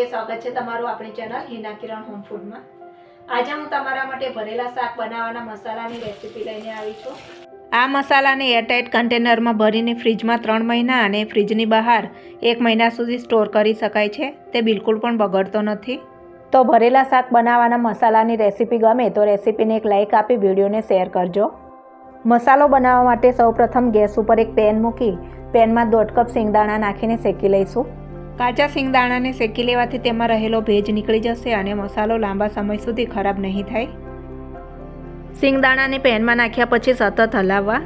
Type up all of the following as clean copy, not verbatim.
સ્વાગત છે તમારું આપણી ચેનલ હિના કિરણ હોમ ફૂડમાં। આજે હું તમારા માટે ભરેલા શાક બનાવવાના મસાલાની રેસીપી લઈને આવી છું। આ મસાલાને એરટાઇટ કન્ટેનરમાં ભરીને ફ્રીજમાં 3 મહિના અને ફ્રીજની બહાર 1 મહિના સુધી સ્ટોર કરી શકાય છે। તે બિલકુલ પણ બગડતો નથી। તો ભરેલા શાક બનાવવાના મસાલાની રેસીપી ગમે તો રેસીપીને એક લાઇક આપી વિડીયોને શેર કરજો। મસાલો બનાવવા માટે સૌપ્રથમ ગેસ ઉપર એક પેન મૂકી પેનમાં 1/2 કપ સિંગદાણા નાખીને શેકી લઈશું। કાચા સિંગદાણાને શેકી લેવાથી તેમાં રહેલો ભેજ નીકળી જશે અને મસાલો લાંબા સમય સુધી ખરાબ નહીં થાય। સિંગદાણાને પેનમાં નાખ્યા પછી સતત હલાવવા।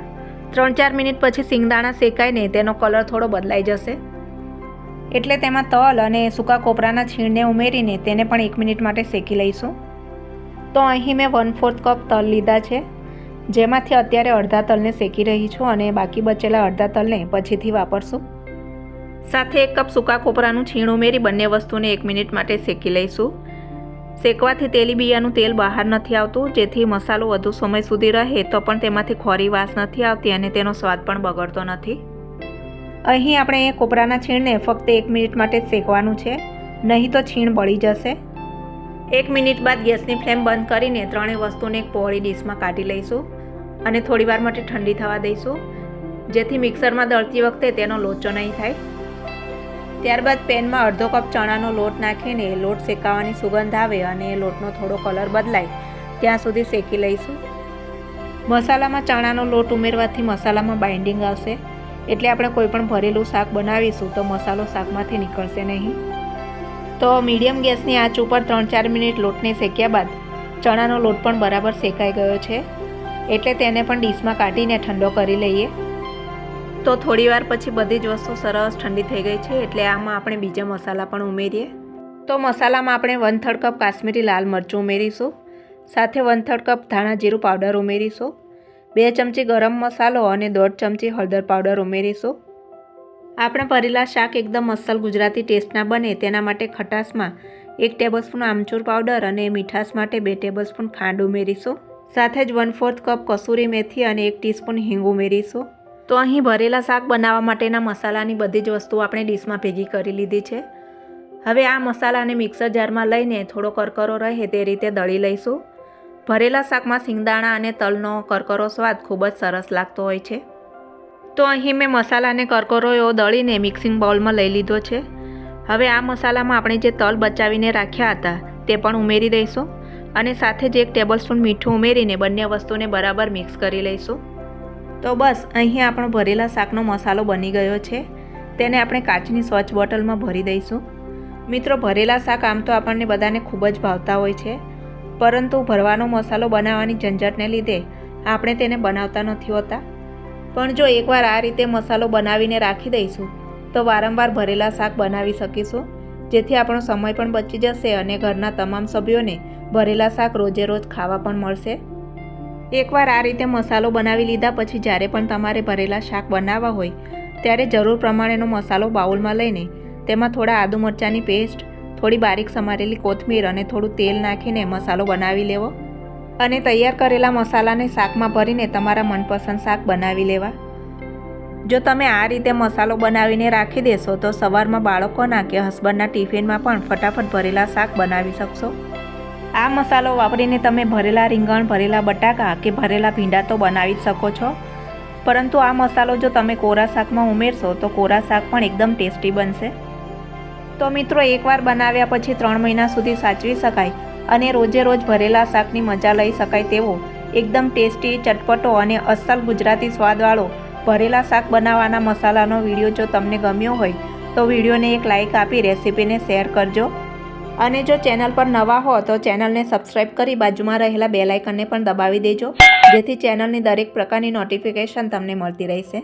3-4 મિનિટ પછી સિંગદાણા શેકાઈને તેનો કલર થોડો બદલાઈ જશે એટલે તેમાં તલ અને સૂકા કોપરાના છીણને ઉમેરીને તેને પણ 1 મિનિટ માટે શેકી લઈશું। તો અહીં મેં 1/4 કપ તલ લીધા છે, જેમાંથી અત્યારે અડધા તલને શેકી રહી છું અને બાકી બચેલા અડધા તલને પછીથી વાપરશું। સાથે 1 કપ સૂકા કોપરાનું છીણ ઉમેરી બંને વસ્તુને 1 મિનિટ માટે શેકી લઈશું। શેકવાથી તેલીબિયાનું તેલ બહાર નથી આવતું, જેથી મસાલો વધુ સમય સુધી રહે તો પણ તેમાંથી ખોરી વાસ નથી આવતી અને તેનો સ્વાદ પણ બગડતો નથી। અહીં આપણે કોપરાના છીણને ફક્ત 1 મિનિટ માટે જ શેકવાનું છે, નહીં તો છીણ બળી જશે। 1 મિનિટ બાદ ગેસની ફ્લેમ બંધ કરીને ત્રણેય વસ્તુને એક પહોળી ડીશમાં કાઢી લઈશું અને થોડીવાર માટે ઠંડી થવા દઈશું, જેથી મિક્સરમાં દળતી વખતે તેનો લોચો નહીં થાય। ત્યારબાદ પેનમાં 1/2 કપ ચણાનો લોટ નાખીને લોટ શેકાવાની સુગંધ આવે અને લોટનો થોડો કલર બદલાય ત્યાં સુધી શેકી લઈશું। મસાલામાં ચણાનો લોટ ઉમેરવાથી મસાલામાં બાઇન્ડિંગ આવશે, એટલે આપણે કોઈ પણ ભરેલું શાક બનાવીશું તો મસાલો શાકમાંથી નીકળશે નહીં। તો મીડિયમ ગેસની આંચ ઉપર 3-4 મિનિટ લોટને શેક્યા બાદ ચણાનો લોટ પણ બરાબર શેકાઈ ગયો છે, એટલે તેને પણ ડીશમાં કાઢીને ઠંડો કરી લઈએ। તો થોડીવાર પછી બધી જ વસ્તુ સરસ ઠંડી થઈ ગઈ છે, એટલે આમાં આપણે બીજા મસાલા પણ ઉમેરીએ। તો મસાલામાં આપણે 1/3 કપ કાશ્મીરી લાલ મરચું ઉમેરીશું, સાથે 1/3 કપ ધાણા જીરું પાવડર ઉમેરીશું, 2 ચમચી ગરમ મસાલો અને 1/2 ચમચી હળદર પાવડર ઉમેરીશું। આપણે ભરેલા શાક એકદમ અસલ ગુજરાતી ટેસ્ટના બને તેના માટે ખટાશમાં 1 ટેબલસ્પૂન આમચૂર પાવડર અને મીઠાશ માટે 2 ટેબલસ્પૂન ખાંડ ઉમેરીશું। સાથે જ 1/4 કપ કસૂરી મેથી અને 1 ટીસ્પૂન હિંગ ઉમેરીશું। તો અહીં ભરેલા શાક બનાવવા માટેના મસાલાની બધી જ વસ્તુઓ આપણે ડીશમાં ભેગી કરી લીધી છે। હવે આ મસાલાને મિક્સર જારમાં લઈને થોડો કરકરો રહે તે રીતે દળી લઈશું। ભરેલા શાકમાં સિંગદાણા અને તલનો કરકરો સ્વાદ ખૂબ જ સરસ લાગતો હોય છે। તો અહીં મેં મસાલાને કરકરો એવો દળીને મિક્સિંગ બાઉલમાં લઈ લીધો છે। હવે આ મસાલામાં આપણે જે તલ બચાવીને રાખ્યા હતા તે પણ ઉમેરી દઈશું અને સાથે જ 1 ટેબલસ્પૂન મીઠું ઉમેરીને બંને વસ્તુને બરાબર મિક્સ કરી લઈશું। તો બસ અહીં આપણો ભરેલા શાકનો મસાલો બની ગયો છે, તેને આપણે કાચની સ્વચ્છ બોટલમાં ભરી દઈશું। મિત્રો, ભરેલા શાક આમ તો આપણને બધાને ખૂબ જ ભાવતા હોય છે, પરંતુ ભરવાનો મસાલો બનાવવાની ઝંઝટને લીધે આપણે તેને બનાવતા નથી હોતા। પણ જો એકવાર આ રીતે મસાલો બનાવીને રાખી દઈશું તો વારંવાર ભરેલા શાક બનાવી શકીશું, જેથી આપણો સમય પણ બચી જશે અને ઘરના તમામ સભ્યોને ભરેલા શાક રોજે રોજ ખાવા પણ મળશે। એકવાર આ રીતે મસાલો બનાવી લીધા પછી જ્યારે પણ તમારે ભરેલા શાક બનાવવા હોય ત્યારે જરૂર પ્રમાણેનો મસાલો બાઉલમાં લઈને તેમાં થોડા આદુ મરચાંની પેસ્ટ, થોડી બારીક સમારેલી કોથમીર અને થોડું તેલ નાખીને મસાલો બનાવી લેવો અને તૈયાર કરેલા મસાલાને શાકમાં ભરીને તમારા મનપસંદ શાક બનાવી લેવા। જો તમે આ રીતે મસાલો બનાવીને રાખી દેશો તો સવારમાં બાળકોના કે હસબન્ડના ટિફિનમાં પણ ફટાફટ ભરેલા શાક બનાવી શકશો। આ મસાલો વાપરીને તમે ભરેલા રીંગણ, ભરેલા બટાકા કે ભરેલા ભીંડા તો બનાવી શકો છો, પરંતુ આ મસાલો જો તમે કોરા શાકમાં ઉમેરશો તો કોરા શાક પણ એકદમ ટેસ્ટી બનશે। તો મિત્રો, એકવાર બનાવ્યા પછી 3 મહિના સુધી સાચવી શકાય અને રોજે રોજ ભરેલા શાકની મજા લઈ શકાય તેવો એકદમ ટેસ્ટી, ચટપટો અને અસલ ગુજરાતી સ્વાદવાળો ભરેલા શાક બનાવવાના મસાલાનો વિડીયો જો તમને ગમ્યો હોય તો વિડીયોને એક લાઇક આપી રેસીપીને શેર કરજો અને જો ચેનલ પર નવા હો તો ચેનલને સબસ્ક્રાઇબ કરી બાજુમાં રહેલા બેલ આઇકનને પણ દબાવી દેજો, જેથી ચેનલની દરેક પ્રકારની નોટિફિકેશન તમને મળતી રહેશે।